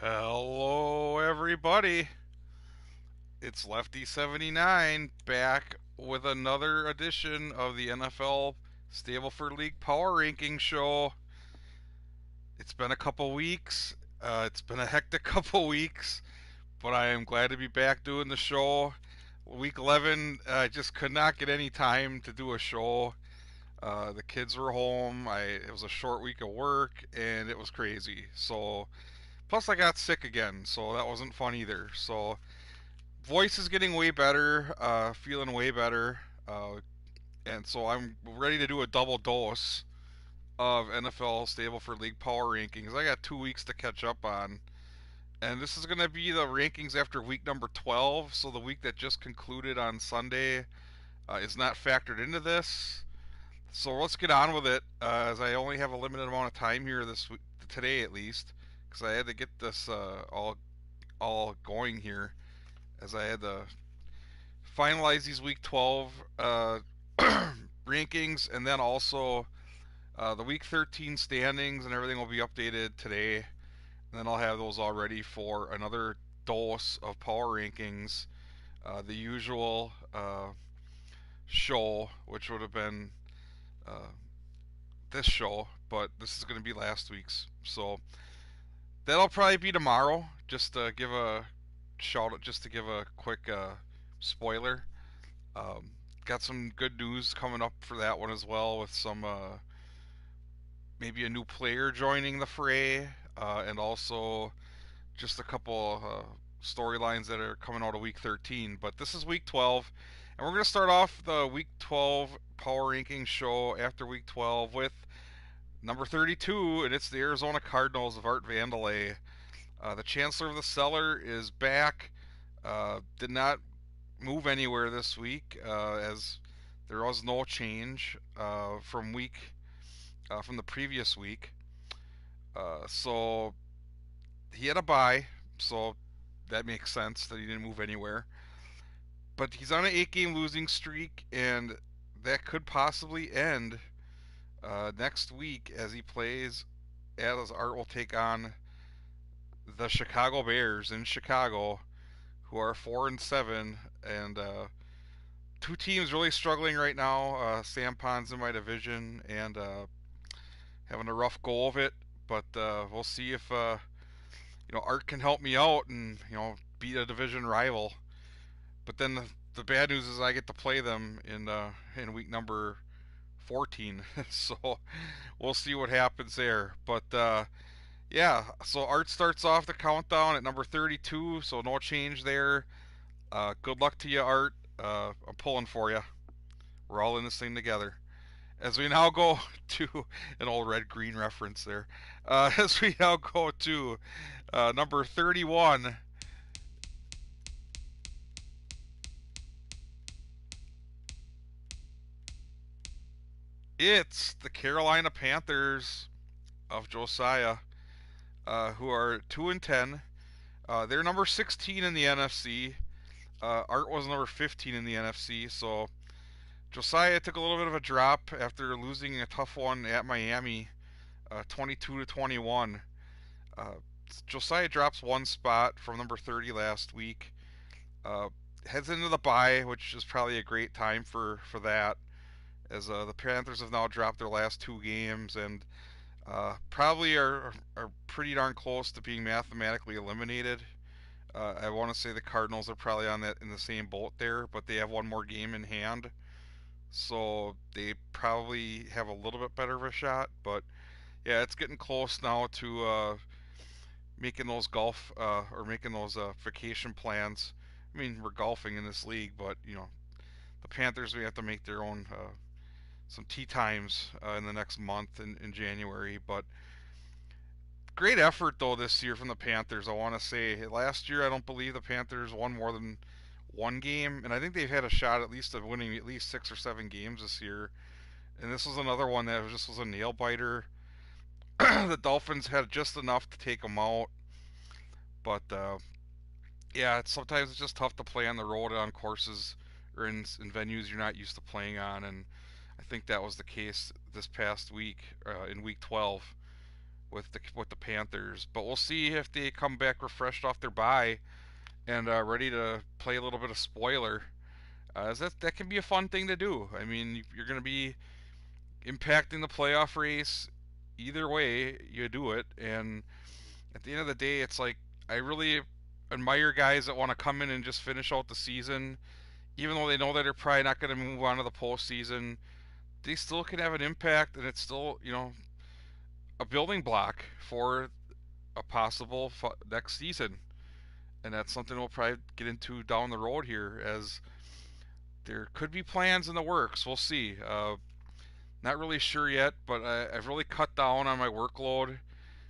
Hello, everybody. It's Lefty79 back with another edition of the NFL Stableford League Power Ranking Show. It's been a couple weeks. It's been a hectic couple weeks, but I am glad to be back doing the show. Week 11, I just could not get any time to do a show. The kids were home. It was a short week of work, and it was crazy. So, plus I got sick again, so that wasn't fun either. So, voice is getting way better, feeling way better, and so I'm ready to do a double dose of NFL Stableford League Power Rankings. I got 2 weeks to catch up on, and this is going to be the rankings after week number 12. So the week that just concluded on Sunday is not factored into this. So let's get on with it, as I only have a limited amount of time here this week, today at least, because I had to get this all going here, as I had to finalize these Week 12 rankings, and then also the Week 13 standings, and everything will be updated today. And then I'll have those all ready for another dose of power rankings. The usual show, which would have been uh, this show, but this is going to be last week's. So that'll probably be tomorrow. Just to give a shout out, just to give a quick spoiler. Got some good news coming up for that one as well, with some maybe a new player joining the fray, and also just a couple storylines that are coming out of Week 13. But this is Week 12, and we're going to start off the Week 12 Power Ranking show after Week 12 with number 32, and it's the Arizona Cardinals of Art Vandelay. The Chancellor of the Cellar is back. Did not move anywhere this week, as there was no change from the previous week. So he had a bye, so that makes sense that he didn't move anywhere. But he's on an 8-game losing streak, and that could possibly end next week, as he plays, as Art will take on the Chicago Bears in Chicago, who are 4-7, and two teams really struggling right now. Sampon's in my division, and having a rough go of it. But we'll see if Art can help me out and beat a division rival. But then the bad news is I get to play them in week number 14. So we'll see what happens there. But yeah, so Art starts off the countdown at number 32, so no change there. Good luck to you, Art. I'm pulling for you. We're all in this thing together. As we now go to an old red green reference there. As we now go to number 31, it's the Carolina Panthers of Josiah, who are 2-10. They're number 16 in the NFC. Art was number 15 in the NFC, so Josiah took a little bit of a drop after losing a tough one at Miami, 22-21. Uh, Josiah drops one spot from number 30 last week. Uh, Heads into the bye, which is probably a great time for that, as the Panthers have now dropped their last two games, and probably are pretty darn close to being mathematically eliminated. I want to say the Cardinals are probably on that in the same boat there, but they have one more game in hand, so they probably have a little bit better of a shot. But yeah, it's getting close now to making those golf or making those vacation plans. I mean, we're golfing in this league, but the Panthers, we have to make their own some tee times in the next month in January. But great effort though this year from the Panthers. I want to say last year I don't believe the Panthers won more than one game, and I think they've had a shot at least of winning at least 6 or 7 games this year. And this was another one that was a nail biter. The Dolphins had just enough to take them out, but yeah, sometimes it's just tough to play on the road on courses or in venues you're not used to playing on, and I think that was the case this past week in Week 12. with the Panthers. But we'll see if they come back refreshed off their bye and ready to play a little bit of spoiler. That can be a fun thing to do. I mean, you're going to be impacting the playoff race either way you do it, and at the end of the day, it's like I really admire guys that want to come in and just finish out the season, even though they know that they're probably not going to move on to the postseason. They still can have an impact, and it's still a building block for a possible next season. And that's something we'll probably get into down the road here, as there could be plans in the works. We'll see. Not really sure yet, but I've really cut down on my workload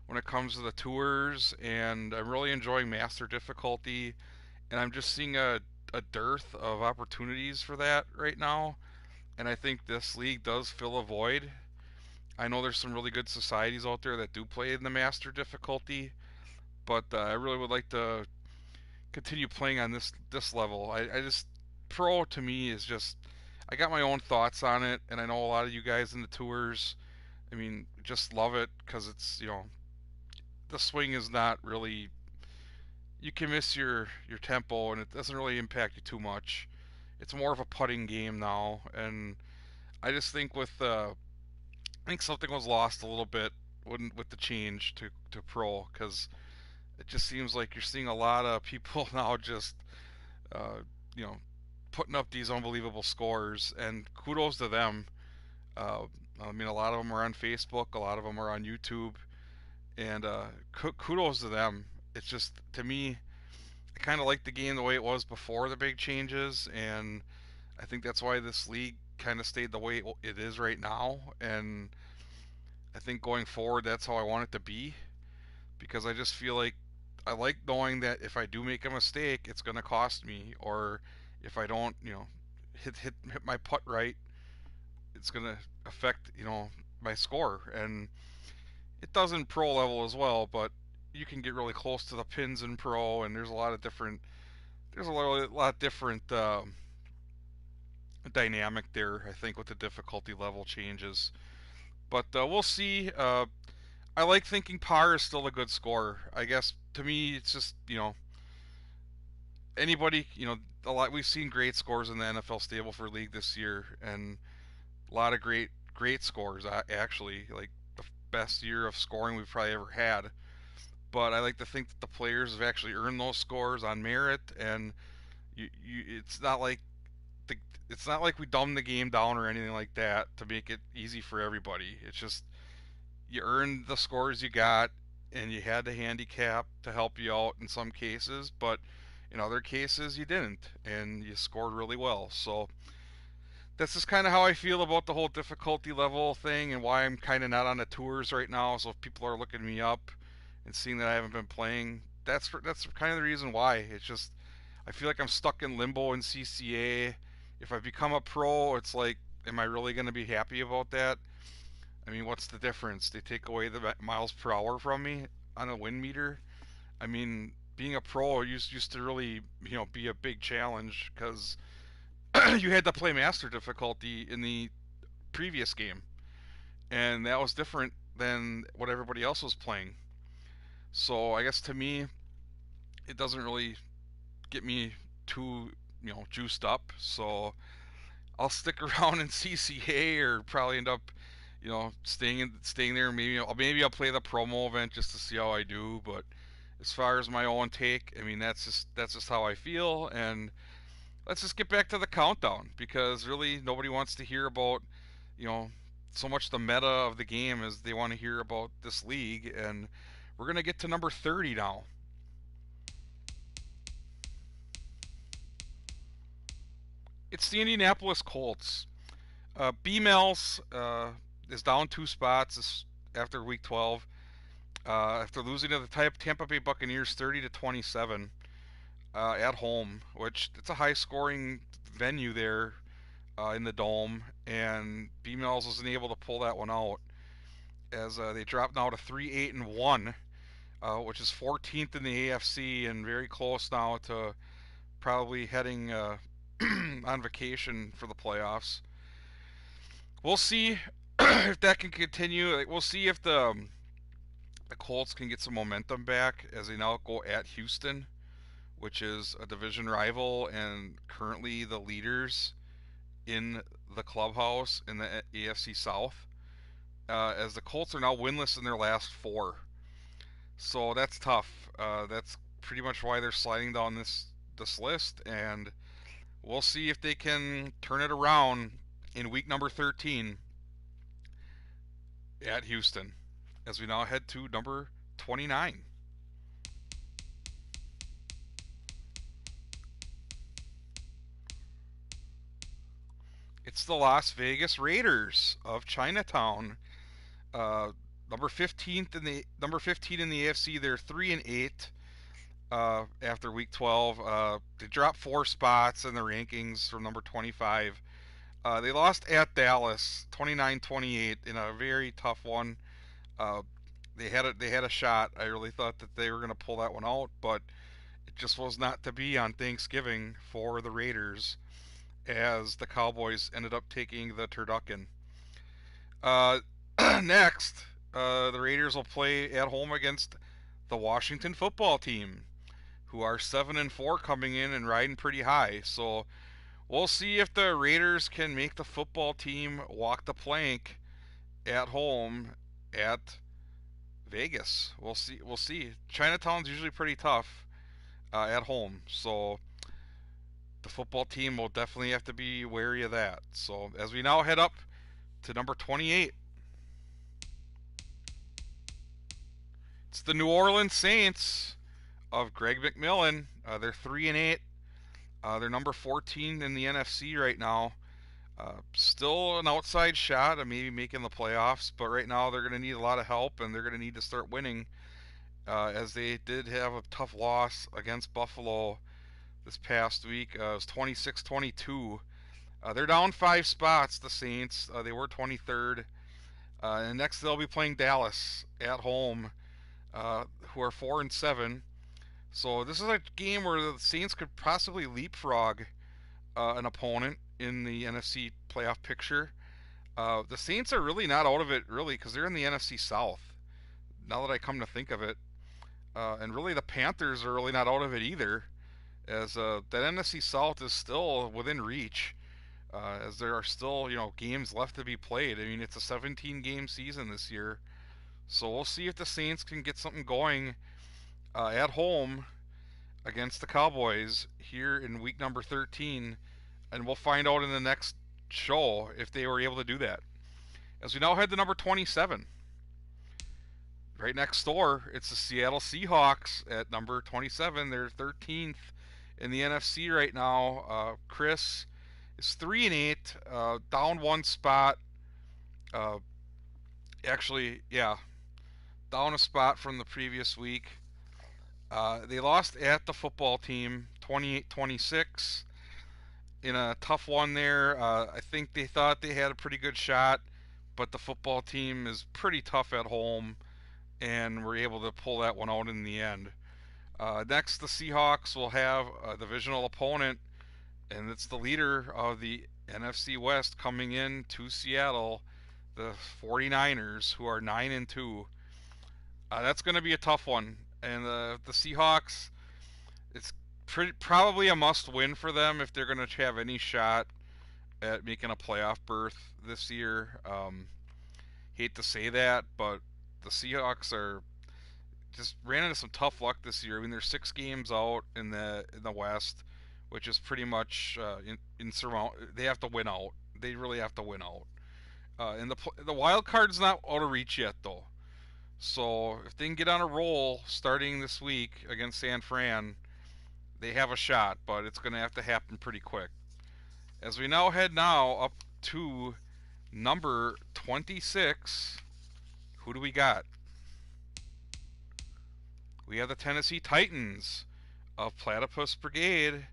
when it comes to the tours, and I'm really enjoying master difficulty, and I'm just seeing a dearth of opportunities for that right now, and I think this league does fill a void. I know there's some really good societies out there that do play in the master difficulty, but I really would like to continue playing on this level. I just pro to me is just I got my own thoughts on it, and I know a lot of you guys in the tours. I mean, just love it because it's the swing is not really, you can miss your tempo and it doesn't really impact you too much. It's more of a putting game now, and I just think I think something was lost a little bit with the change to pro, because it just seems like you're seeing a lot of people now just uh, you know putting up these unbelievable scores, and kudos to them. Uh, I mean, a lot of them are on Facebook, a lot of them are on YouTube, and kudos to them. It's just, to me, I kind of like the game the way it was before the big changes, and I think that's why this league kind of stayed the way it is right now. And I think going forward, that's how I want it to be, because I just feel like I like knowing that if I do make a mistake, it's going to cost me, or if I don't, hit my putt right, it's going to affect, my score. And it does in pro level as well, but you can get really close to the pins in pro, and there's a lot different dynamic there. I think with the difficulty level changes, but we'll see. I like thinking par is still a good score. I guess to me, it's just anybody a lot. We've seen great scores in the NFL Stableford League this year, and a lot of great scores. Actually, like the best year of scoring we've probably ever had. But I like to think that the players have actually earned those scores on merit, and it's not like the, it's not like we dumb the game down or anything like that to make it easy for everybody. It's just you earned the scores you got, and you had the handicap to help you out in some cases, but in other cases you didn't, and you scored really well. So that's just kind of how I feel about the whole difficulty level thing, and why I'm kind of not on the tours right now. So if people are looking me up and seeing that I haven't been playing, that's kind of the reason why. It's just I feel like I'm stuck in limbo in CCA. If I become a pro, it's like, am I really going to be happy about that? I mean, what's the difference? They take away the miles per hour from me on a wind meter. I mean, being a pro used to really, be a big challenge, because you had to play master difficulty in the previous game, and that was different than what everybody else was playing. So I guess to me, it doesn't really get me too, juiced up. So I'll stick around in CCA, or probably end up, staying there. Maybe I'll play the promo event just to see how I do. But as far as my own take, I mean, that's just how I feel. And let's just get back to the countdown, because really nobody wants to hear about, you know, so much the meta of the game as they want to hear about this league. And we're gonna get to number 30 now. It's the Indianapolis Colts. B-Mel's is down 2 spots after week 12. After losing to the Tampa Bay Buccaneers 30-27 at home, which it's a high-scoring venue there in the dome, and B-Mel's wasn't able to pull that one out, as they dropped now to 3-8-1, which is 14th in the AFC, and very close now to probably heading on vacation for the playoffs. We'll see if that can continue. We'll see if the Colts can get some momentum back as they now go at Houston, which is a division rival and currently the leaders in the clubhouse in the AFC South. As the Colts are now winless in their last four, so that's tough. That's pretty much why they're sliding down this list, and we'll see if they can turn it around in week number 13 at Houston. As we now head to number 29. It's the Las Vegas Raiders of Chinatown. Uh, number 15 in the AFC. They're 3-8 after week 12. They dropped 4 spots in the rankings from number 25. They lost at Dallas 29-28 in a very tough one. Uh, they had a shot. I really thought that they were going to pull that one out, but it just was not to be on Thanksgiving for the Raiders, as the Cowboys ended up taking the turducken. Uh, Next, the Raiders will play at home against the Washington football team, who are 7-4 coming in and riding pretty high. So we'll see if the Raiders can make the football team walk the plank at home at Vegas. We'll see. We'll see. Chinatown's usually pretty tough at home, so the football team will definitely have to be wary of that. So as we now head up to number 28, it's the New Orleans Saints of Greg McMillan. They're 3-8. They're number 14 in the NFC right now. Still an outside shot of maybe making the playoffs, but right now they're going to need a lot of help, and they're going to need to start winning, as they did have a tough loss against Buffalo this past week. It was 26-22. They're down 5 spots, the Saints. They were 23rd. And next they'll be playing Dallas at home, who are 4-7. So this is a game where the Saints could possibly leapfrog an opponent in the NFC playoff picture. The Saints are really not out of it, really, because they're in the NFC South, now that I come to think of it. And really, the Panthers are really not out of it either, as that NFC South is still within reach, as there are still games left to be played. I mean, it's a 17-game season this year, so we'll see if the Saints can get something going at home against the Cowboys here in week number 13, and we'll find out in the next show if they were able to do that. As we now head to number 27, right next door, it's the Seattle Seahawks at number 27. They're 13th in the NFC right now. Chris is 3-8, down 1 spot. Actually, yeah, down a spot from the previous week. They lost at the football team 28-26 in a tough one there. I think they thought they had a pretty good shot, but the football team is pretty tough at home and were able to pull that one out in the end. Next, the Seahawks will have a divisional opponent, and it's the leader of the NFC West coming in to Seattle, the 49ers, who are 9-2. That's going to be a tough one. And the Seahawks, it's probably a must-win for them if they're going to have any shot at making a playoff berth this year. Hate to say that, but the Seahawks are just ran into some tough luck this year. I mean, they're 6 games out in the West, which is pretty much insurmountable. They have to win out. They really have to win out. And the wild card's not out of reach yet, though. So if they can get on a roll starting this week against San Fran, they have a shot, but it's going to have to happen pretty quick. As we now head up to number 26, who do we got? We have the Tennessee Titans of Platypus Brigade,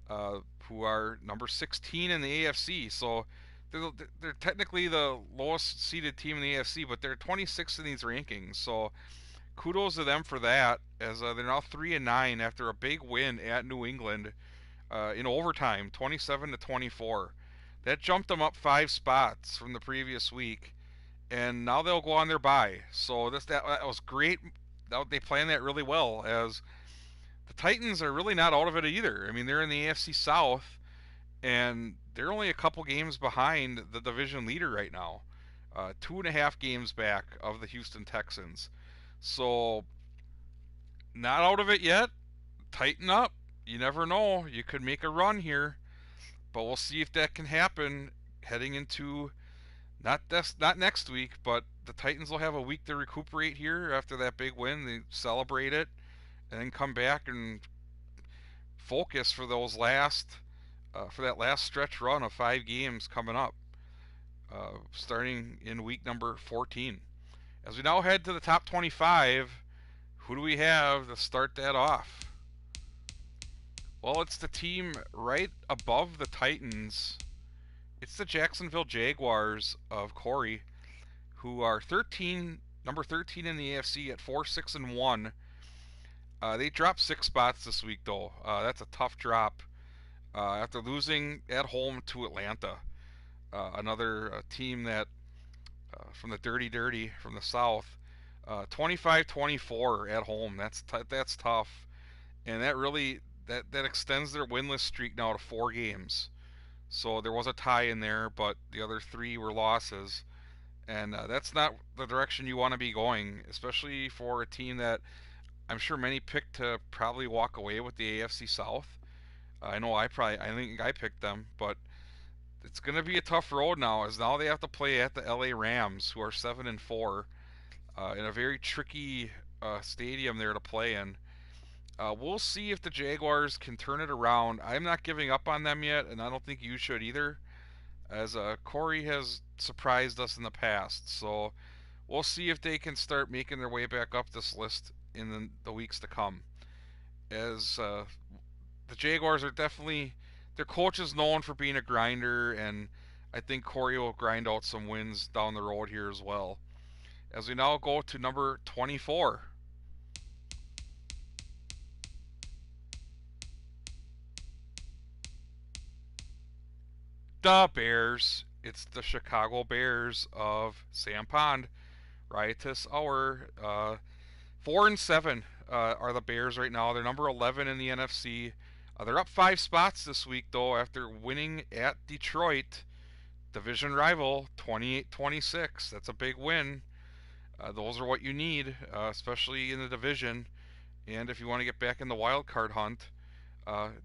who are number 16 in the AFC. So they're technically the lowest seeded team in the AFC, but they're 26th in these rankings. So kudos to them for that, as they're now 3-9 after a big win at New England in overtime, 27-24. That jumped them up 5 spots from the previous week, and now they'll go on their bye. So that was great. They planned that really well, as the Titans are really not out of it either. I mean, they're in the AFC South, and they're only a couple games behind the division leader right now. 2.5 games back of the Houston Texans. So, not out of it yet. Tighten up. You never know. You could make a run here, but we'll see if that can happen heading into not next week, but the Titans will have a week to recuperate here after that big win. They celebrate it and then come back and focus for those for that last stretch run of 5 games coming up, starting in week number 14. As we now head to the top 25, who do we have to start that off? Well, it's the team right above the Titans. It's the Jacksonville Jaguars of Corey, who are number 13 in the AFC at 4-6-1. They dropped 6 spots this week, though. That's a tough drop after losing at home to Atlanta, another team that from the dirty from the South. 25-24 at home. That's tough, and that extends their winless streak now to 4 games. So there was a tie in there, but the other 3 were losses, and that's not the direction you want to be going, especially for a team that I'm sure many picked to probably walk away with the AFC South. I know I think I picked them, but it's going to be a tough road now, as now they have to play at the LA Rams, who are 7-4, in a very tricky stadium there to play in. We'll see if the Jaguars can turn it around. I'm not giving up on them yet, and I don't think you should either, as Corey has surprised us in the past. So we'll see if they can start making their way back up this list in the weeks to come. As the Jaguars are definitely, their coach is known for being a grinder, and I think Corey will grind out some wins down the road here as well. As we now go to number 24. The Bears. It's the Chicago Bears of Sam Pond. Riotous Hour. 4-7 are the Bears right now. They're number 11 in the NFC. They're up 5 spots this week, though, after winning at Detroit, division rival, 28-26. That's a big win. Those are what you need, especially in the division. And if you want to get back in the wild card hunt,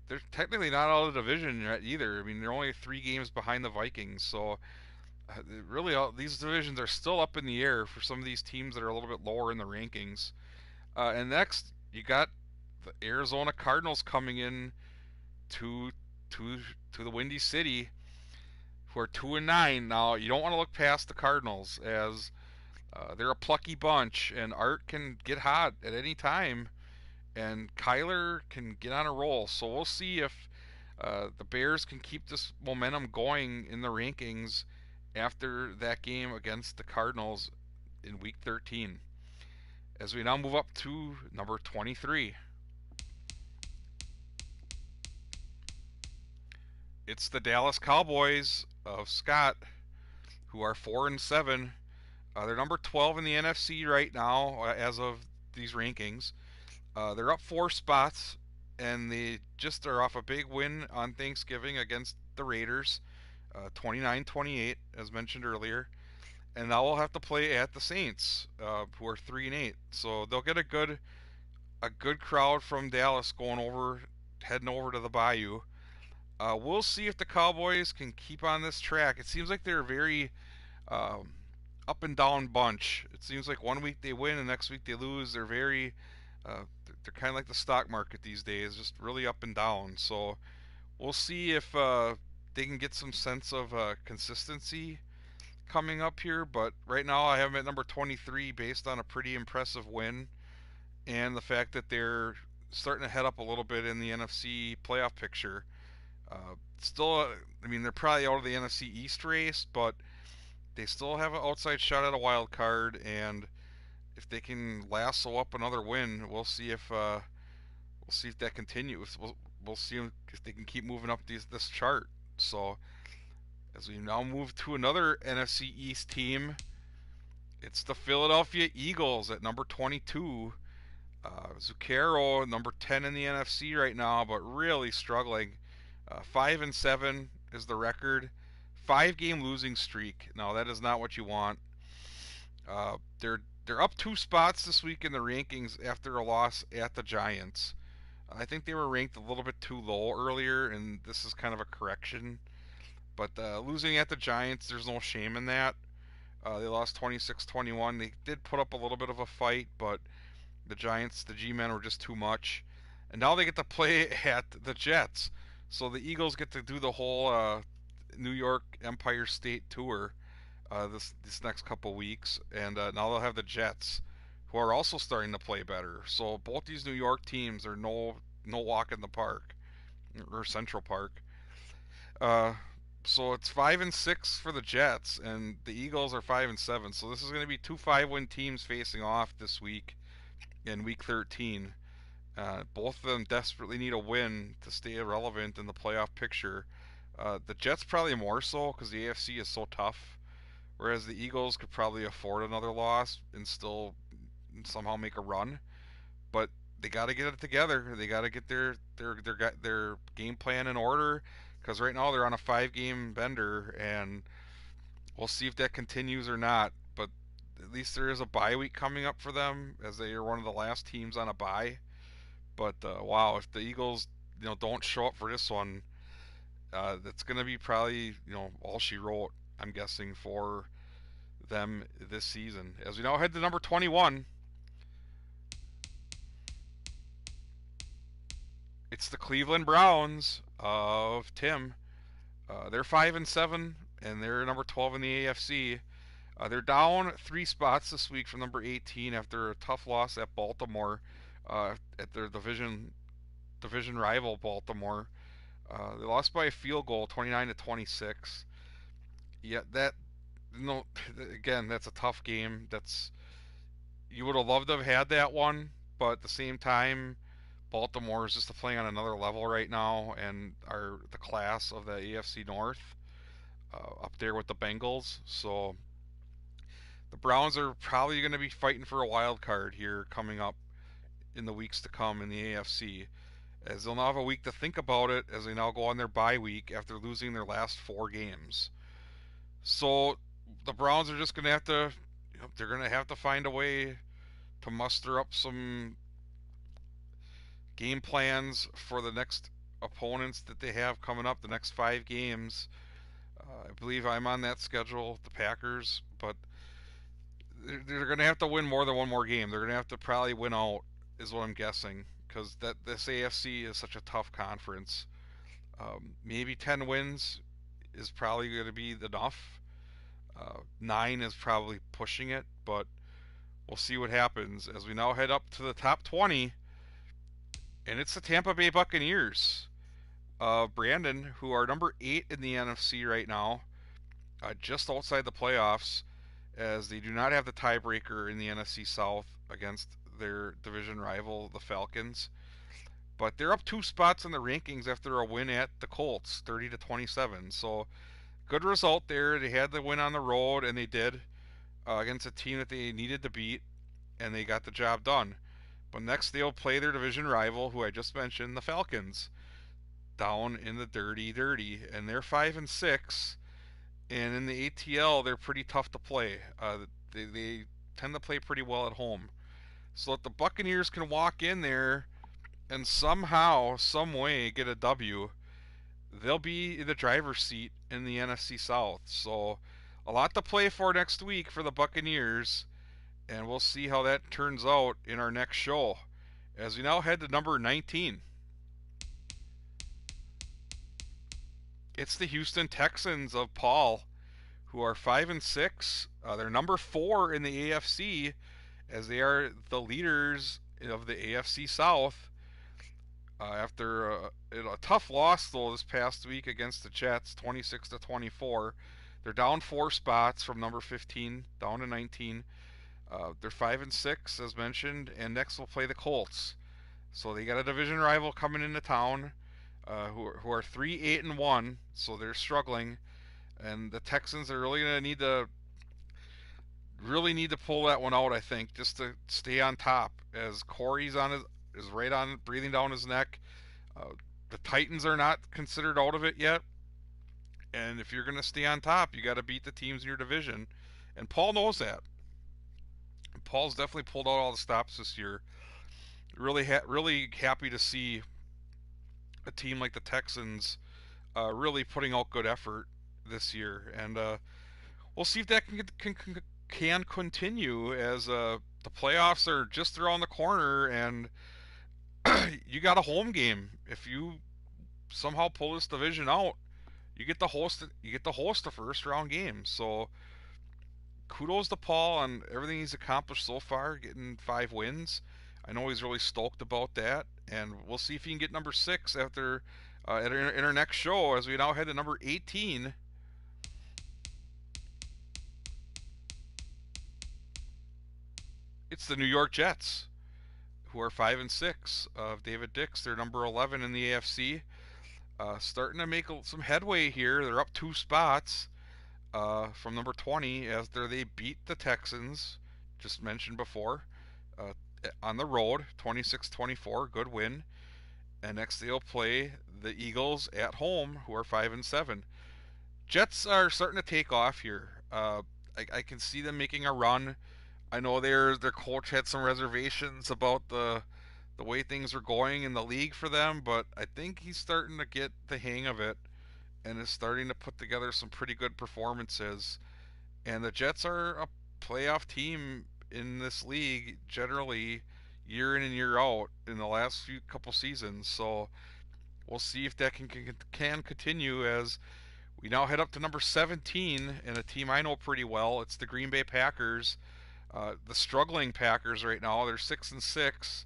they're technically not out of the division yet either. I mean, they're only 3 games behind the Vikings. So really, these divisions are still up in the air for some of these teams that are a little bit lower in the rankings. And next, you got the Arizona Cardinals coming in to the Windy City, who are 2-9. Now, you don't want to look past the Cardinals, as they're a plucky bunch, and Art can get hot at any time, and Kyler can get on a roll. So we'll see if the Bears can keep this momentum going in the rankings after that game against the Cardinals in Week 13. As we now move up to number 23. It's the Dallas Cowboys of Scott, who are 4-7. They're number 12 in the NFC right now, as of these rankings. They're up 4 spots, and they just are off a big win on Thanksgiving against the Raiders, 29-28, as mentioned earlier. And now we'll have to play at the Saints, who are 3-8. So they'll get a good crowd from Dallas heading over to the Bayou. We'll see if the Cowboys can keep on this track. It seems like they're a very up and down bunch. It seems like one week they win and next week they lose. They're very they're kind of like the stock market these days, just really up and down. So we'll see if they can get some sense of consistency coming up here. But right now I have them at number 23 based on a pretty impressive win and the fact that they're starting to head up a little bit in the NFC playoff picture. Still, I mean, they're probably out of the NFC East race, but they still have an outside shot at a wild card, and if they can lasso up another win, we'll see if that continues. We'll see if they can keep moving up this chart. So, as we now move to another NFC East team, It's the Philadelphia Eagles at number 22. Zucchero, number 10 in the NFC right now, but really struggling. 5-7 is the record. 5-game losing streak. Now that is not what you want. They're up 2 spots this week in the rankings after a loss at the Giants. I think they were ranked a little bit too low earlier, and this is kind of a correction. But losing at the Giants, there's no shame in that. They lost 26-21. They did put up a little bit of a fight, but the Giants, the G-men, were just too much. And now they get to play at the Jets. So the Eagles get to do the whole New York Empire State tour this next couple weeks, and now they'll have the Jets, who are also starting to play better. So both these New York teams are no walk in the park or Central Park. Uh, so it's 5-6 for the Jets, and the Eagles are 5-7. So this is going to be two 5-win teams facing off this week in Week 13. Both of them desperately need a win to stay relevant in the playoff picture. The Jets probably more so because the AFC is so tough, whereas the Eagles could probably afford another loss and still somehow make a run. But they got to get it together. They got to get their game plan in order because right now they're on a 5-game bender, and we'll see if that continues or not. But at least there is a bye week coming up for them, as they are one of the last teams on a bye. But wow, if the Eagles don't show up for this one, that's going to be probably all she wrote. I'm guessing for them this season. As we now head to number 21, it's the Cleveland Browns of Tim. They're 5-7, and they're number 12 in the AFC. They're down 3 spots this week from number 18 after a tough loss at Baltimore, at their division rival Baltimore. They lost by a field goal, 29-26. Yeah, that no, again, that's a tough game. You would have loved to have had that one, but at the same time, Baltimore is just playing on another level right now, and are the class of the AFC North, up there with the Bengals. So the Browns are probably going to be fighting for a wild card here coming up in the weeks to come in the AFC, as they'll now have a week to think about it as they now go on their bye week after losing their last 4 games. So the Browns are just going to have to, they're going to have to find a way to muster up some game plans for the next opponents that they have coming up, the next 5 games. I believe I'm on that schedule, the Packers, but they're going to have to win more than one more game. They're going to have to probably win out, is what I'm guessing, because this AFC is such a tough conference. Maybe 10 wins is probably going to be enough. 9 is probably pushing it, but we'll see what happens as we now head up to the top 20, and it's the Tampa Bay Buccaneers. Brandon, who are number 8 in the NFC right now, just outside the playoffs, as they do not have the tiebreaker in the NFC South against their division rival, the Falcons. But they're up 2 spots in the rankings after a win at the Colts, 30-27. So good result there. They had the win on the road, and they did, against a team that they needed to beat, and they got the job done. But next they'll play their division rival, who I just mentioned, the Falcons, down in the dirty, and they're 5-6. And in the ATL, they're pretty tough to play. They tend to play pretty well at home. So if the Buccaneers can walk in there and somehow, some way, get a W, they'll be in the driver's seat in the NFC South. So a lot to play for next week for the Buccaneers, and we'll see how that turns out in our next show. As we now head to number 19, it's the Houston Texans of Paul, who are 5-6. They're number 4 in the AFC, as they are the leaders of the AFC South. After a tough loss though this past week against the Jets, 26-24, they're down 4 spots from number 15 down to 19. They're 5-6 as mentioned, and next we'll play the Colts. So they got a division rival coming into town, who are 3-8-1, so they're struggling, and the Texans are really going to need to Really need to pull that one out, I think, just to stay on top. As Corey's on his is right on breathing down his neck. Uh, the Titans are not considered out of it yet, and if you're going to stay on top, you got to beat the teams in your division. And Paul knows that. Paul's definitely pulled out all the stops this year. Really happy to see a team like the Texans really putting out good effort this year, and we'll see if that can continue as the playoffs are just around the corner, and you got a home game. If you somehow pull this division out, you get to host the first round game. So kudos to Paul on everything he's accomplished so far, getting 5 wins. I know he's really stoked about that, and we'll see if he can get number 6 after in our next show as we now head to number 18. It's the New York Jets, who are 5-6. Of David Dix, they're number 11 in the AFC. Starting to make some headway here. They're up 2 spots from number 20 after they beat the Texans, just mentioned before, uh, on the road, 26-24, good win. And next they'll play the Eagles at home, who are 5-7. Jets are starting to take off here. I can see them making a run. I know their coach had some reservations about the way things are going in the league for them, but I think he's starting to get the hang of it and is starting to put together some pretty good performances. And the Jets are a playoff team in this league generally year in and year out in the last few couple seasons. So we'll see if that can continue as we now head up to number 17 and a team I know pretty well. It's the Green Bay Packers. The struggling Packers right now. They're 6-6.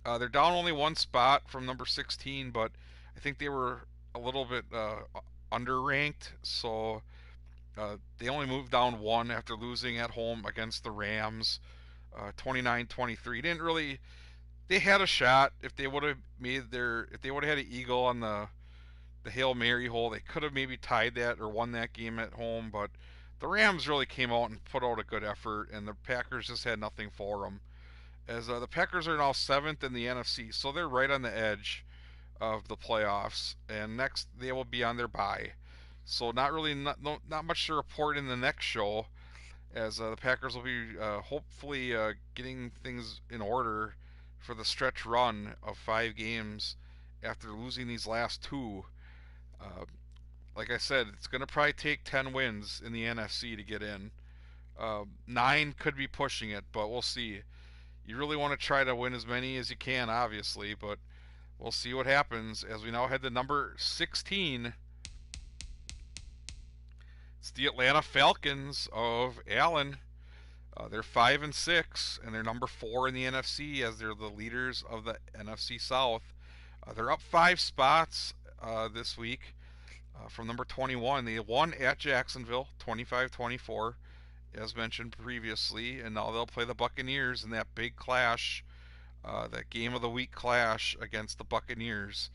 They're down only 1 spot from number 16, but I think they were a little bit underranked, so they only moved down 1 after losing at home against the Rams, 29-23. Didn't really. They had a shot if they would have if they would have had an eagle on the Hail Mary hole, they could have maybe tied that or won that game at home, but the Rams really came out and put out a good effort, and the Packers just had nothing for them. As the Packers are now 7th in the NFC, so they're right on the edge of the playoffs, and next they will be on their bye. So not much to report in the next show, as the Packers will be hopefully getting things in order for the stretch run of 5 games after losing these last 2. Uh, like I said, it's going to probably take 10 wins in the NFC to get in. 9 could be pushing it, but we'll see. You really want to try to win as many as you can, obviously, but we'll see what happens as we now head to number 16. It's the Atlanta Falcons of Allen. They're 5-6, and they're number 4 in the NFC as they're the leaders of the NFC South. They're up 5 spots this week from number 21. They won at Jacksonville 25-24, as mentioned previously, and now they'll play the Buccaneers in that big clash, that game of the week clash against the Buccaneers.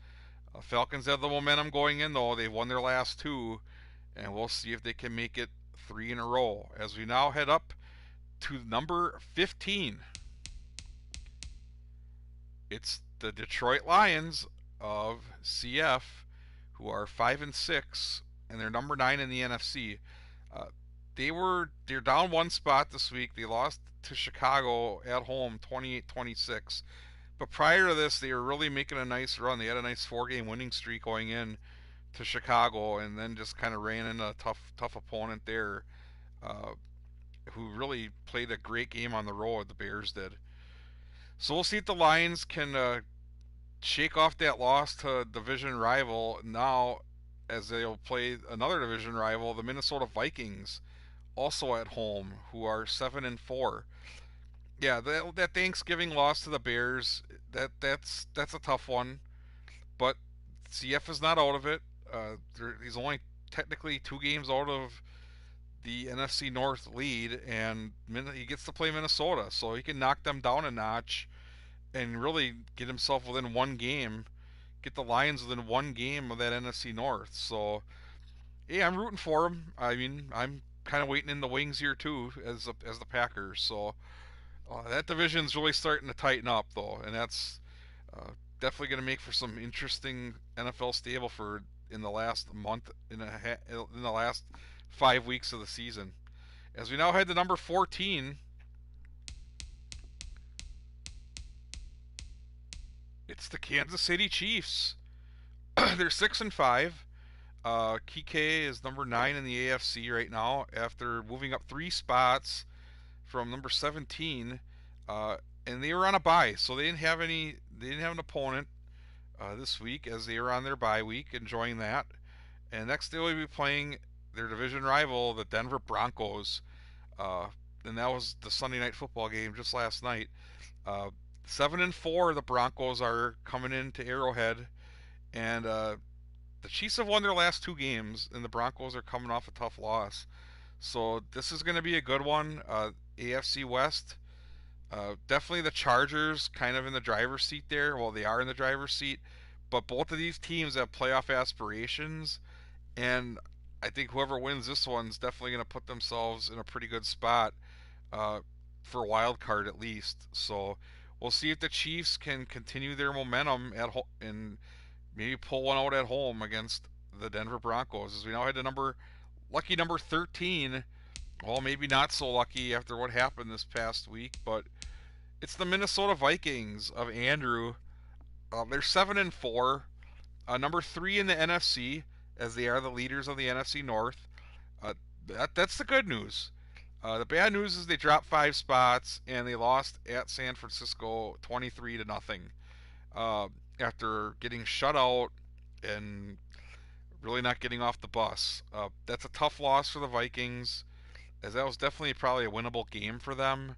Falcons have the momentum going in, though. They've won their last 2, and we'll see if they can make it 3 in a row. As we now head up to number 15, it's the Detroit Lions of CF, who are 5-6, and they're number 9 in the NFC. Uh, they're down 1 spot this week. They lost to Chicago at home 28-26. But prior to this, they were really making a nice run. They had a nice 4-game winning streak going in to Chicago, and then just kind of ran into a tough opponent there, uh, who really played a great game on the road. The Bears did. So we'll see if the Lions can shake off that loss to division rival now, as they'll play another division rival, the Minnesota Vikings, also at home, who are 7-4. Yeah, that Thanksgiving loss to the Bears, that's a tough one, but CF is not out of it. He's only technically 2 games out of the NFC North lead, and he gets to play Minnesota, so he can knock them down a notch and really get himself within 1 game, get the Lions within 1 game of that NFC North. So, yeah, I'm rooting for him. I mean, I'm kind of waiting in the wings here too as the Packers. So that division's really starting to tighten up though, and that's uh, definitely going to make for some interesting NFL Stableford in the last month in the last 5 weeks of the season. As we now head to number 14, it's the Kansas City Chiefs. They're 6-5. Kike is number 9 in the AFC right now after moving up 3 spots from number 17. Uh, and they were on a bye, so they didn't have any. They didn't have an opponent this week as they were on their bye week, enjoying that. And next they will be playing their division rival, the Denver Broncos. Uh, and that was the Sunday night football game just last night. Uh, 7-4, the Broncos are coming into Arrowhead, and the Chiefs have won their last 2 games, and the Broncos are coming off a tough loss. So this is going to be a good one. AFC West, definitely the Chargers kind of in the driver's seat there. Well, they are in the driver's seat, but both of these teams have playoff aspirations, and I think whoever wins this one's definitely going to put themselves in a pretty good spot uh, for a wild card at least. So we'll see if the Chiefs can continue their momentum and maybe pull one out at home against the Denver Broncos. As we now head to lucky number 13. Well, maybe not so lucky after what happened this past week, but it's the Minnesota Vikings of Andrew. They're 7-4, number 3 in the NFC, as they are the leaders of the NFC North. Uh, that's the good news. The bad news is they dropped 5 spots and they lost at San Francisco 23-0 uh, after getting shut out and really not getting off the bus. That's a tough loss for the Vikings, as that was definitely probably a winnable game for them.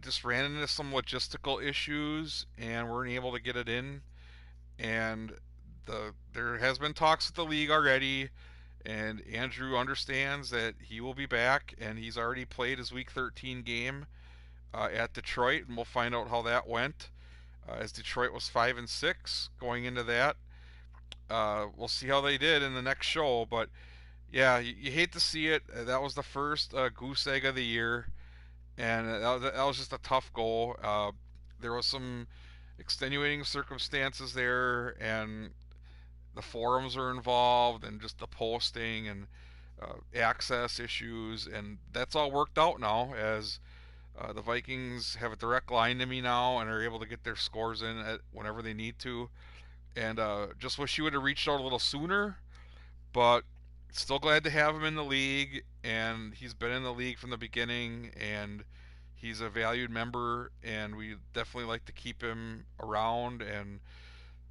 Just ran into some logistical issues and weren't able to get it in. And there has been talks with the league already, and Andrew understands that he will be back, and he's already played his Week 13 game at Detroit, and we'll find out how that went. As Detroit was 5-6 going into that, we'll see how they did in the next show. But yeah, you hate to see it. That was the first goose egg of the year, and that was just a tough goal. There was some extenuating circumstances there, and the forums are involved, and just the posting and access issues, and that's all worked out now as the Vikings have a direct line to me now and are able to get their scores in whenever they need to. And just wish you would have reached out a little sooner, but still glad to have him in the league. And he's been in the league from the beginning, and he's a valued member, and we definitely like to keep him around. And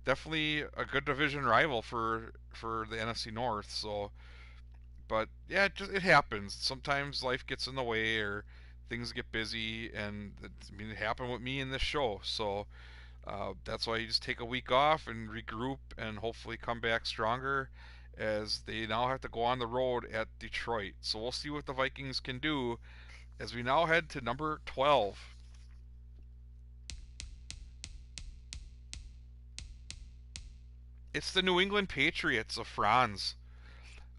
definitely a good division rival for the NFC North. So, but yeah, it happens. Sometimes life gets in the way, or things get busy, and it happened with me in this show. So that's why you just take a week off and regroup, and hopefully come back stronger. As they now have to go on the road at Detroit. So we'll see what the Vikings can do as we now head to number 12. It's the New England Patriots of Franz.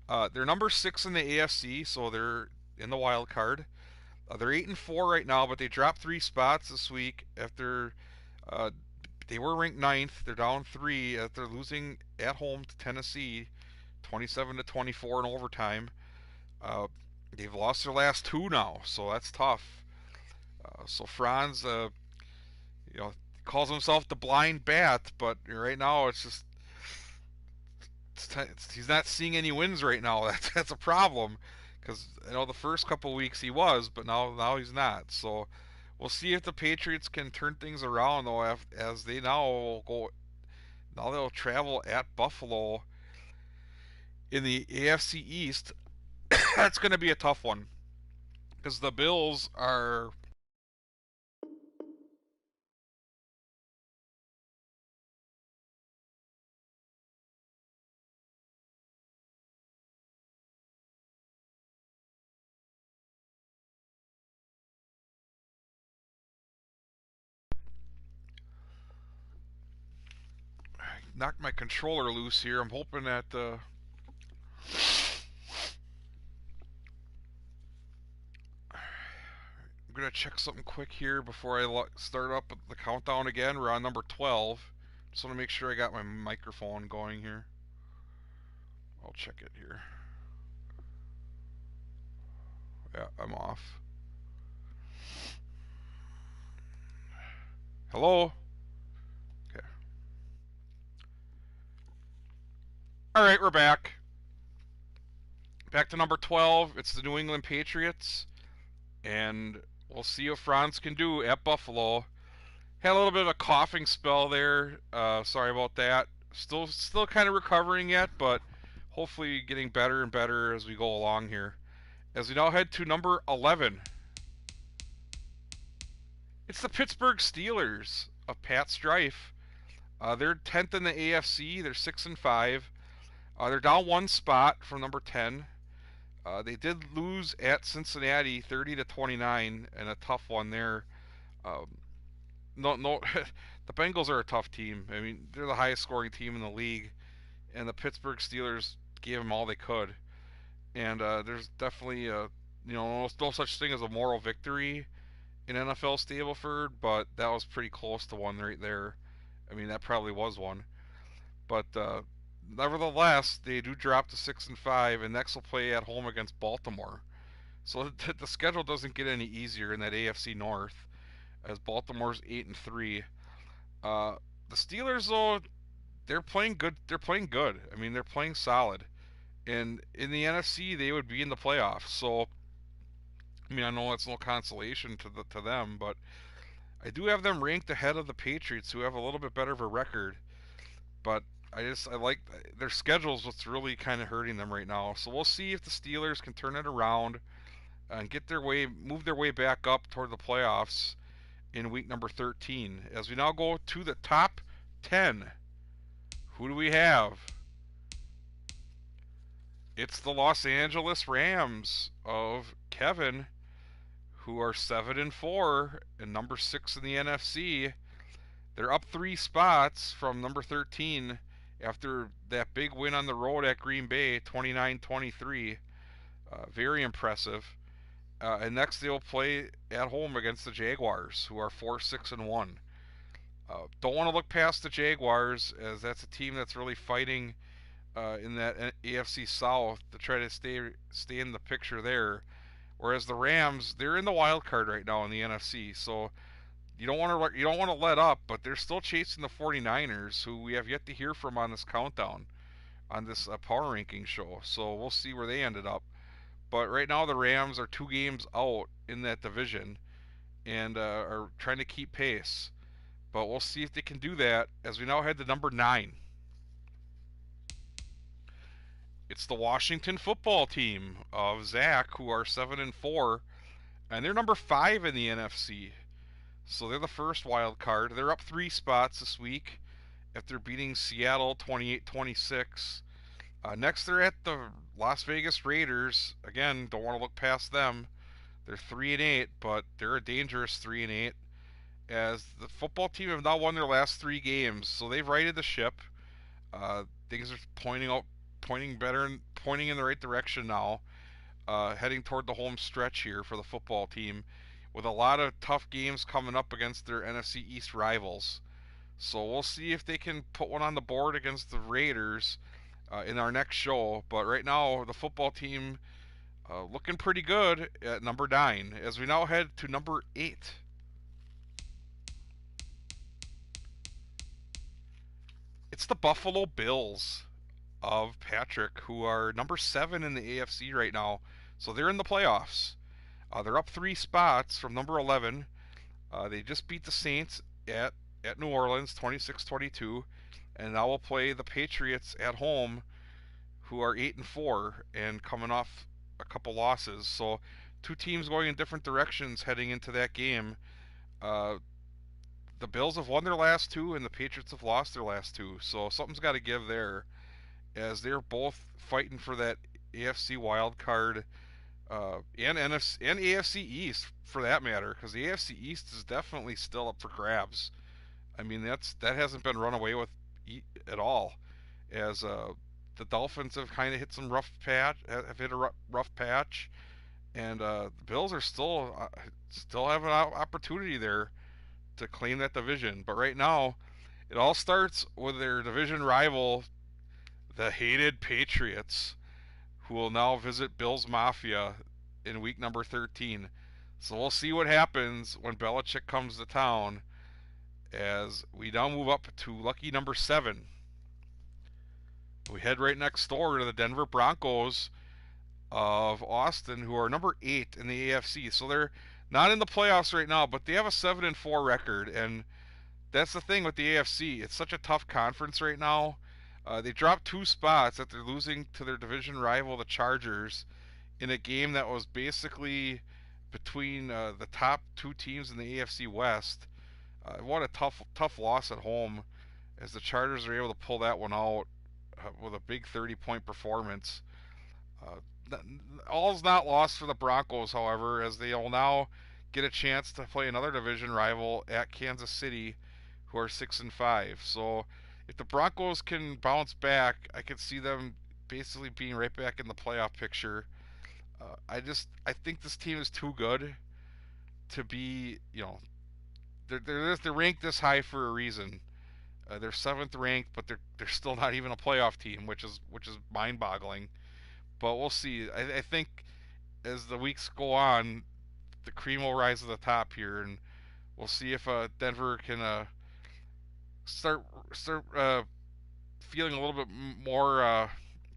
They're number 6 in the AFC, so they're in the wild card. They're 8-4 right now, but they dropped 3 spots this week after uh, they were ranked ninth. They're down 3 after losing at home to Tennessee, 27-24 in overtime. Uh, they've lost their last 2 now, so that's tough. So Franz, you know, calls himself the blind bat, but right now it's just he's not seeing any wins right now. That's a problem, because the first couple weeks he was, but now he's not. So we'll see if the Patriots can turn things around though, as they now go. Now they'll travel at Buffalo in the AFC East. That's going to be a tough one because the Bills are knocked my controller loose here. I'm hoping that I'm gonna check something quick here before I start up the countdown again. We're on number 12. Just want to make sure I got my microphone going here. I'll check it here. Yeah, I'm off. Hello? Okay. Alright, we're back. Back to number 12. It's the New England Patriots. And we'll see what Franz can do at Buffalo. Had a little bit of a coughing spell there. Sorry about that. Still kind of recovering yet, but hopefully getting better and better as we go along here. As we now head to number 11. It's the Pittsburgh Steelers of Pat Strife. They're 10th in the AFC. They're 6-5. They're down one spot from number 10. They did lose at Cincinnati 30-29, and a tough one there. No, the Bengals are a tough team. I mean, they're the highest scoring team in the league, and the Pittsburgh Steelers gave them all they could. And there's definitely no such thing as a moral victory in NFL Stableford, but that was pretty close to one right there. I mean, that probably was one. But nevertheless, they do drop to 6-5, and next will play at home against Baltimore. So the schedule doesn't get any easier in that AFC North, as Baltimore's 8-3. The Steelers, though, they're playing good. They're playing good. I mean, they're playing solid. And in the NFC, they would be in the playoffs. So, I mean, I know it's no consolation to them, but I do have them ranked ahead of the Patriots, who have a little bit better of a record. But I like their schedule's what's really kind of hurting them right now. So we'll see if the Steelers can turn it around and move their way back up toward the playoffs in week number 13. As we now go to the top 10, who do we have? It's the Los Angeles Rams of Kevin, who are 7-4 and number 6 in the NFC. They're up 3 spots from number 13 after that big win on the road at Green Bay, 29-23. Very impressive. And next they'll play at home against the Jaguars, who are 4-6-1. Don't want to look past the Jaguars, as that's a team that's really fighting in that AFC South to try to stay in the picture there. Whereas the Rams, they're in the wild card right now in the NFC, so you don't want to let up, but they're still chasing the 49ers, who we have yet to hear from on this countdown, on this power ranking show. So we'll see where they ended up. But right now the Rams are 2 games out in that division and are trying to keep pace. But we'll see if they can do that as we now head to number 9. It's the Washington football team of Zach, who are 7-4, and they're number 5 in the NFC. So they're the first wild card. They're up 3 spots this week after beating Seattle 28-26. Next, they're at the Las Vegas Raiders. Again, don't want to look past them. They're 3-8, but they're a dangerous 3-8. As the football team have now won their last 3 games, so they've righted the ship. Things are pointing in the right direction now. Heading toward the home stretch here for the football team, with a lot of tough games coming up against their NFC East rivals. So we'll see if they can put one on the board against the Raiders in our next show. But right now, the football team looking pretty good at number 9. As we now head to number 8. It's the Buffalo Bills of Patrick, who are number 7 in the AFC right now. So they're in the playoffs. They're up 3 spots from number 11. They just beat the Saints at New Orleans 26-22, and now we'll play the Patriots at home, who are 8-4 and coming off a couple losses. So 2 teams going in different directions heading into that game. The Bills have won their last 2, and the Patriots have lost their last 2. So something's got to give there, as they're both fighting for that AFC wild card and NFC and AFC East for that matter, because the AFC East is definitely still up for grabs. I mean, that hasn't been run away with at all, as the Dolphins have kind of hit some rough patch, and the Bills are still have an opportunity there to claim that division. But right now, it all starts with their division rival, the hated Patriots, who will now visit Bills Mafia in week number 13. So we'll see what happens when Belichick comes to town as we now move up to lucky number 7. We head right next door to the Denver Broncos of Austin, who are number 8 in the AFC. So they're not in the playoffs right now, but they have a 7-4 record, and that's the thing with the AFC. It's such a tough conference right now. They dropped 2 spots that they're losing to their division rival, the Chargers, in a game that was basically between the top 2 teams in the AFC West. What a tough loss at home, as the Chargers are able to pull that one out with a big 30-point performance. Uh, All's not lost for the Broncos, however, as they will now get a chance to play another division rival at Kansas City, who are 6-5. So if the Broncos can bounce back, I could see them basically being right back in the playoff picture. I think this team is too good to be, they're ranked this high for a reason. They're 7th ranked, but they're still not even a playoff team, which is mind-boggling. But we'll see. I think as the weeks go on, the cream will rise to the top here, and we'll see if Denver can start feeling a little bit more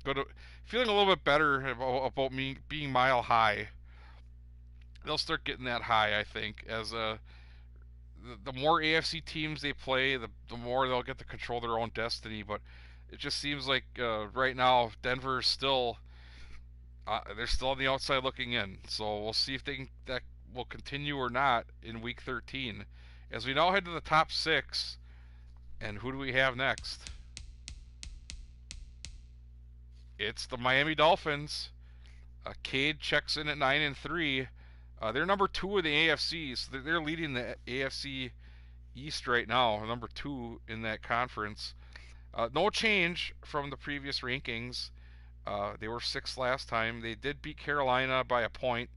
good, feeling a little bit better about me being mile high. They'll start getting that high, I think, as the more AFC teams they play, the more they'll get to control their own destiny. But it just seems like right now Denver is still they're still on the outside looking in. So we'll see if that will continue or not in Week 13. As we now head to the top 6, and who do we have next? It's the Miami Dolphins. Cade checks in at 9-3. They're number 2 in the AFC, so they're leading the AFC East right now, number 2 in that conference. No change from the previous rankings. They were 6th last time. They did beat Carolina by a point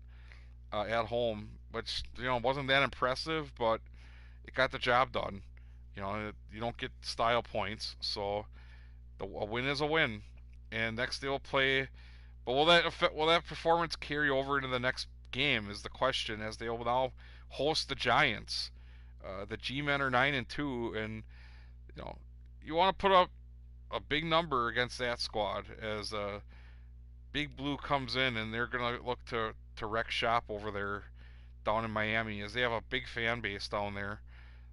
at home, which wasn't that impressive, but it got the job done. You don't get style points, so a win is a win. And next they'll play. But will that performance carry over into the next game is the question, as they will now host the Giants. The G-men are 9-2, and you want to put up a big number against that squad, as Big Blue comes in, and they're gonna look to wreck shop over there down in Miami, as they have a big fan base down there.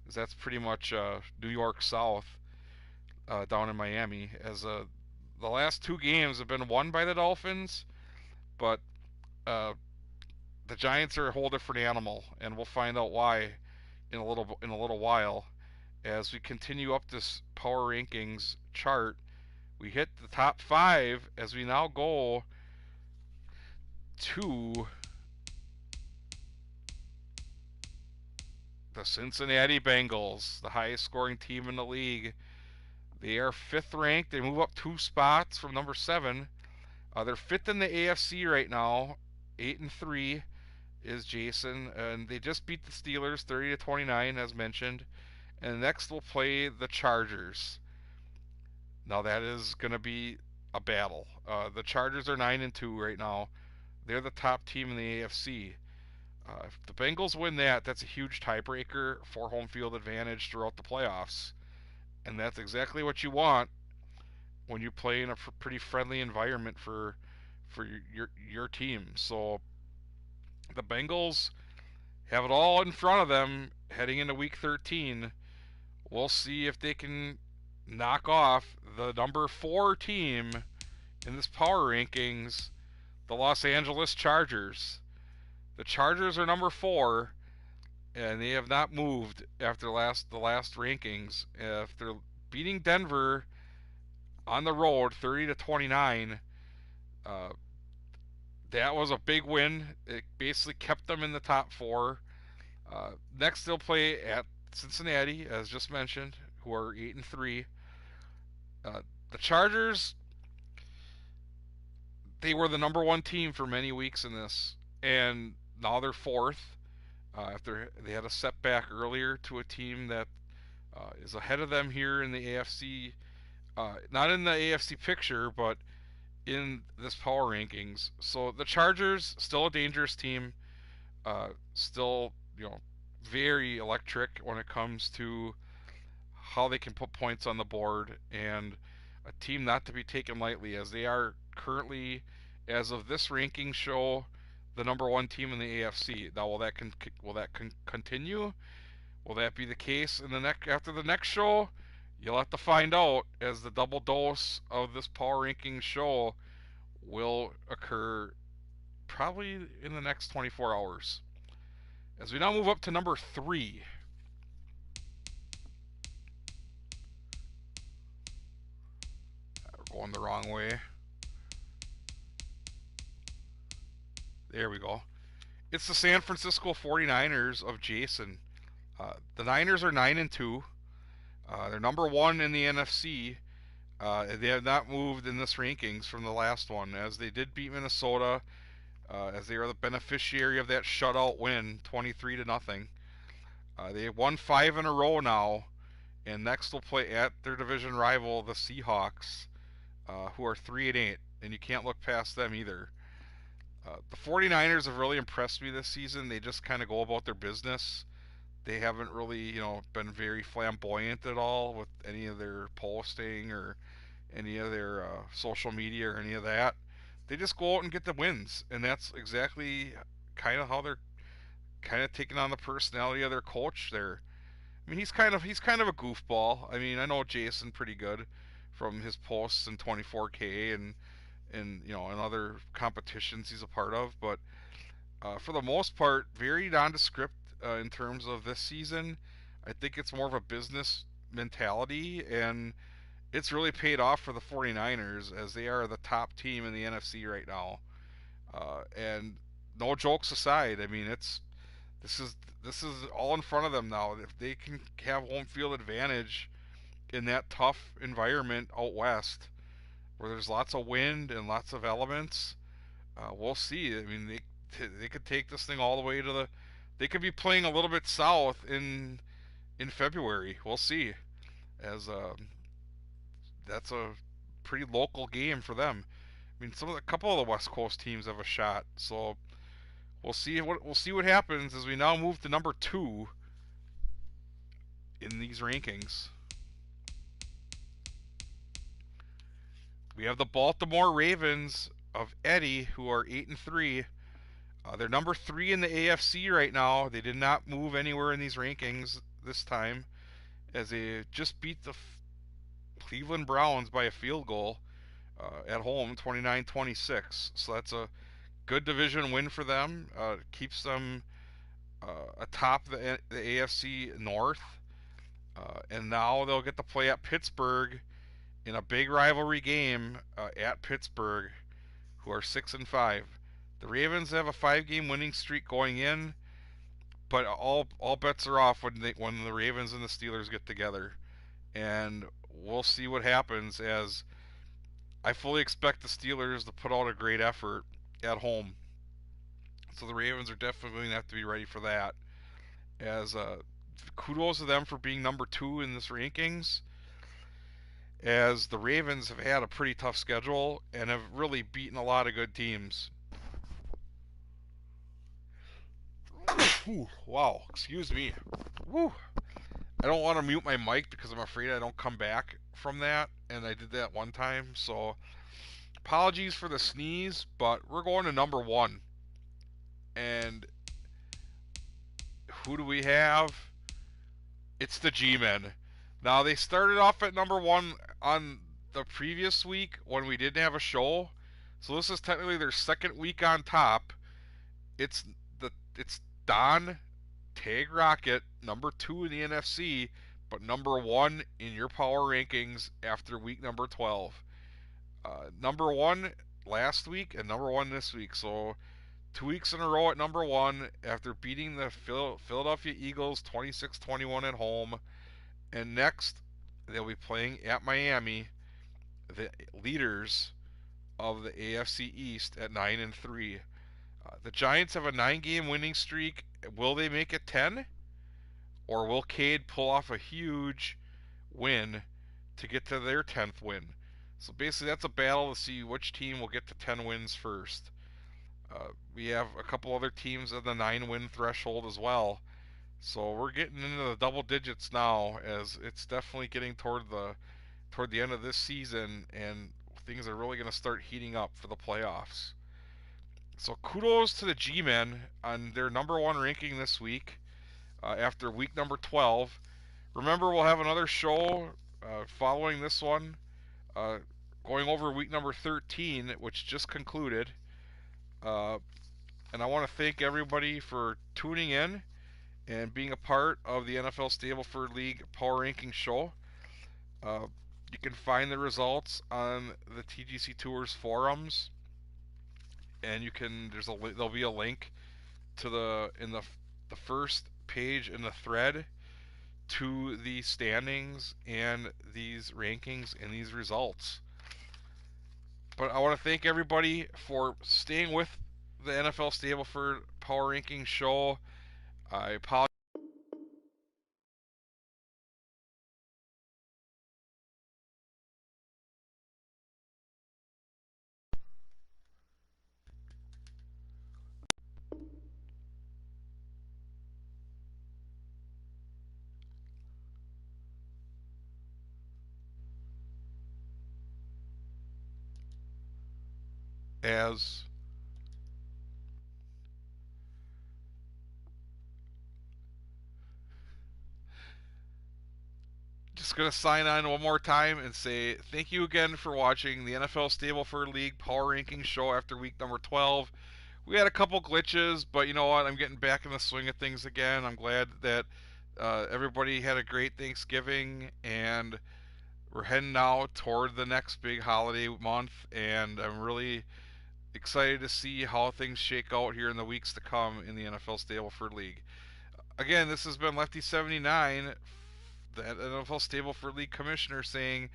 As that's pretty much New York South down in Miami. As the last 2 games have been won by the Dolphins, but the Giants are a whole different animal, and we'll find out why in a little while. As we continue up this power rankings chart, we hit the top 5 as we now go to the Cincinnati Bengals, the highest scoring team in the league. They are 5th ranked. They move up 2 spots from number 7. They're 5th in the AFC right now. 8-3 is Jason, and they just beat the Steelers 30-29, as mentioned. And next we'll play the Chargers. Now that is going to be a battle. The Chargers are 9-2 right now. They're the top team in the AFC. If the Bengals win that's a huge tiebreaker for home field advantage throughout the playoffs. And that's exactly what you want when you play in a pretty friendly environment for your team. So the Bengals have it all in front of them heading into Week 13. We'll see if they can knock off the number 4 team in this power rankings, the Los Angeles Chargers. The Chargers are number 4, and they have not moved after the last rankings. After beating Denver on the road 30-29, that was a big win. It basically kept them in the top 4. Next they'll play at Cincinnati, as just mentioned, who are 8-3. The Chargers, they were the number 1 team for many weeks in this, and now they're fourth after they had a setback earlier to a team that is ahead of them here in the AFC. Not in the AFC picture, but in this power rankings. So the Chargers still a dangerous team, still very electric when it comes to how they can put points on the board, and a team not to be taken lightly, as they are currently, as of this ranking show, the number one team in the AFC. Now, will that continue? Will that be the case in the after the next show? You'll have to find out, as the double dose of this power ranking show will occur probably in the next 24 hours. As we now move up to number 3. We're going the wrong way. There we go. It's the San Francisco 49ers of Jason. The Niners are 9-2. They're number 1 in the NFC. They have not moved in this rankings from the last one, as they did beat Minnesota, as they are the beneficiary of that shutout win, 23-0. They have won 5 in a row now, and next will play at their division rival, the Seahawks, who are 3-8, and you can't look past them either. The 49ers have really impressed me this season. They just kind of go about their business. They haven't really, been very flamboyant at all with any of their posting or any of their social media or any of that. They just go out and get the wins, and that's exactly kind of how they're kind of taking on the personality of their coach there. I mean, he's kind of a goofball. I mean, I know Jason pretty good from his posts in 24K and in other competitions he's a part of, but for the most part, very nondescript in terms of this season. I think it's more of a business mentality, and it's really paid off for the 49ers, as they are the top team in the NFC right now. And no jokes aside, I mean, this is all in front of them now. If they can have home field advantage in that tough environment out west, where there's lots of wind and lots of elements, we'll see. I mean, they could take this thing all the way to the. They could be playing a little bit south in February. We'll see, as that's a pretty local game for them. I mean, a couple of the West Coast teams have a shot, so we'll see what happens as we now move to number 2 in these rankings. We have the Baltimore Ravens of Eddie, who are 8-3. They're number 3 in the AFC right now. They did not move anywhere in these rankings this time, as they just beat the Cleveland Browns by a field goal at home, 29-26. So that's a good division win for them. Keeps them atop the AFC North. And now they'll get to play at Pittsburgh in a big rivalry game at Pittsburgh, who are 6-5. The Ravens have a 5-game winning streak going in, but all bets are off when the Ravens and the Steelers get together, and we'll see what happens, as I fully expect the Steelers to put out a great effort at home. So the Ravens are definitely going to have to be ready for that. As kudos to them for being number 2 in this rankings, as the Ravens have had a pretty tough schedule and have really beaten a lot of good teams. Ooh, wow, excuse me. Woo. I don't want to mute my mic because I'm afraid I don't come back from that, and I did that one time, so apologies for the sneeze, but we're going to number 1. And who do we have? It's the G-Men. Now, they started off at number 1 on the previous week when we didn't have a show, so this is technically their second week on top. It's Don Tag Rocket, number 2 in the NFC, but number 1 in your power rankings after week number 12. Number 1 last week and number 1 this week, so 2 weeks in a row at number 1 after beating the Philadelphia Eagles 26-21 at home. And next, they'll be playing at Miami, the leaders of the AFC East, at 9-3. The Giants have a 9-game winning streak. Will they make it 10? Or will Cade pull off a huge win to get to their 10th win? So basically, that's a battle to see which team will get to 10 wins first. We have a couple other teams at the 9-win threshold as well. So we're getting into the double digits now, as it's definitely getting toward the end of this season, and things are really going to start heating up for the playoffs. So kudos to the G-Men on their number one ranking this week after week number 12. Remember, we'll have another show following this one, uh, going over week number 13, which just concluded. Uh, and I want to thank everybody for tuning in and being a part of the NFL Stableford League Power Ranking Show. You can find the results on the TGC Tours forums, and there'll be a link to the first page in the thread to the standings and these rankings and these results. But I want to thank everybody for staying with the NFL Stableford Power Ranking Show. I apologize. As just going to sign on one more time and say thank you again for watching the NFL Stableford League Power Ranking Show after week number 12. We had a couple glitches, but you know what? I'm getting back in the swing of things again. I'm glad that everybody had a great Thanksgiving, and we're heading now toward the next big holiday month, and I'm really excited to see how things shake out here in the weeks to come in the NFL Stableford League. Again, this has been Lefty79, the NFL Stableford League Commissioner, saying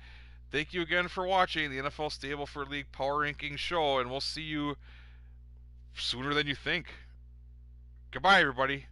thank you again for watching the NFL Stableford League Power Ranking Show, and we'll see you sooner than you think. Goodbye, everybody.